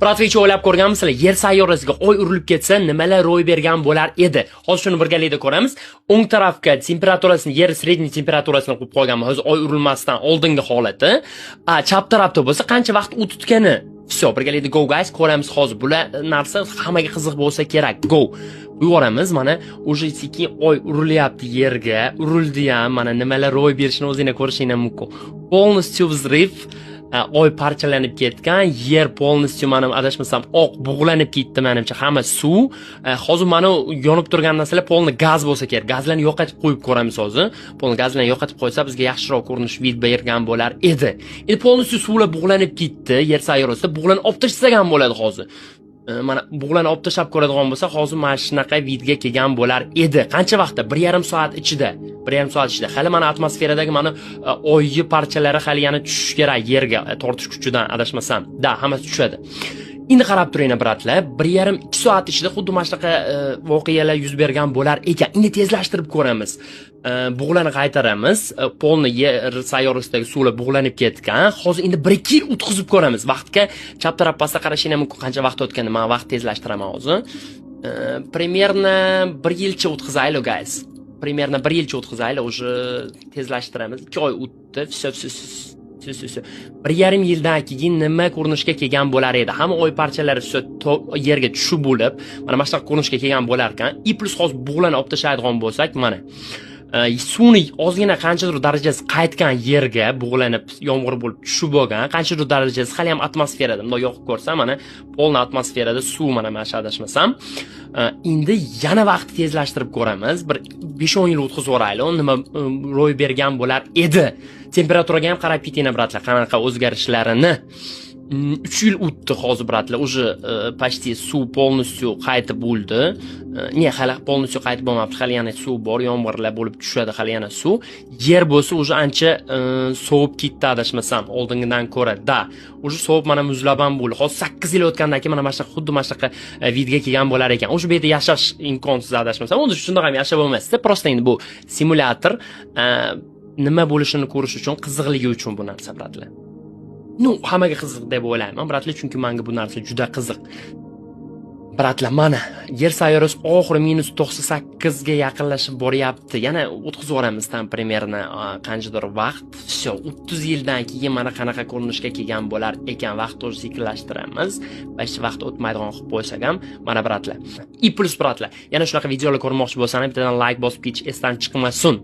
Biroq hech o'ylab ko'rganmisizlar, yer sayyorasiga oy urilib ketsa, nimalar ro'y bergan bo'lar edi? Hozir shuni birgalikda ko'ramiz. O'ng tarafga temperaturasini, yer sredniy temperaturasini qo'yib qo'yganman. Hozir oy urilmasdan oldingi holati. Chap tarafda bo'lsa, qancha vaqt o'titgani. Всё, birgalikda go guys, ko'ramiz hozir. Bular narsa hammaga qiziq bo'lsa kerak. Go. Yuboramiz, mana o'sha sekin oy urilyapti yerga. Urildi ham, mana nimalar ro'y berishini o'zingizlar ko'rishingiz mumkin. Полностью взрыв. Oy parchalanib ketgan, yer polностью mana adashmasam oq bug'lanib ketdi menimcha, hamma suv. Hozir mana yonib turgan narsalar polni gaz bo'lsa kerak. Gazlarni yo'qotib qo'yib ko'ramiz hozir. Polni gazlarni yo'qotib qo'ysa bizga yaxshiroq ko'rinish vid bergan bo'lar edi. Endi polностью suvlar bug'lanib ketdi, yer sayyorasida bug'lanib olib tashlasak ham bo'ladi hozir. Mana bug'lanib olib tashlab ko'radigan bo'lsa, hozir mana shunaqa vidga kelgan bo'lar edi. Qancha vaqtda? 1,5 soat ichida. 1,5 soat ichida. Hali mana atmosferadagi mana oyni parchalari hali yana tushish kerak yerga, tortish kuchidan adashmasam. Da, hammasi tushadi. Endi qarab turinglar bratlar, 1,5-2 soat ichida xuddi mana shunaqa voqealar yuz bergan bo'lar ekan. Endi tezlashtirib ko'ramiz. Bug'lani qaytaramiz. Polni yer sayyorasidagi suvlar bug'lanib ketgan. Hozir endi 1-2 yil o'tkazib ko'ramiz. Vaqtga chap taraf pastda qarashingiz mumkin qancha vaqt o'tganini. Men vaqt tezlashtiraman hozir. Примерно 1 yilcha o'tkazaylik guys. Примерно 1 yilcha o'tkazaylik, o'sha tezlashtiramiz. 2 oy o'tdi. Всё. 1,5 yildan keyin nima ko'rinishga kelgan bo'lar edi? Hamma oy parchalari yerga tushib bo'lib, mana shunaqa ko'rinishga kelgan bo'lar ekan. I plus hozir bug'lanib olib tashlaydigan bo'lsak, mana suvni ozgina qanchadir darajasi qaytgan yerga bug'lanib yomg'ir bo'lib tushib bo'lgan, qanchadir darajasi hali ham atmosferada. Bunday yoqib ko'rsam, mana polni atmosferada suv, mana men adashmasam. Endi yana vaqt tezlashtirib ko'ramiz. Bir 5-10 yil o'tkazib o'raylik. Nima ro'y bergan bo'lar edi? Temperaturaga ham qarab ketinglar bratlar, qanaqa o'zgarishlarini. 3 yil o'tdi hozir bratlar. Уже почти suv полностью qaytib bo'ldi. Ne, hali полностью qaytib bo'lmabdi. Hali yana suv bor, yomg'irlar bo'lib tushadi, hali yana suv. Yer bo'lsa уже ancha sovib ketdi adashmasam, oldingidan ko'ra. Da, уже sovib mana muzlab ham bo'ldi. Hozir 8 yil o'tgandan keyin mana shunaqa xuddi mana shunaqa vidga kelgan bo'lar ekan. O'sha yerda yashash imkonsiz adashmasam, unda shunday ham yashab bo'lmaysiz. Просто endi bu simulyator nima bo'lishini ko'rish uchun, qiziqligi uchun bu narsa bratlar. Hammaga qiziq deb o'ylayman, bratlar, chunki menga bu narsa juda qiziq. Bratlar, mana yer sayyorasi oxiri -98 ga yaqinlashib boryapti. Yana o'tkazib o'ramiz tam примерно qanchadir vaqt. Всё, 30 yildan keyin mana qanaqa ko'rinishga kelgan bo'lar ekan. Vaqt o'zi sekinlashtiramiz. Va hech vaqt o'tmaydigan qilib qo'ysak ham, mana bratlar. I plus bratlar, yana shunaqa videolar ko'rmoqchi bo'lsangiz, bittadan like bosib ketish esdan chiqmasin.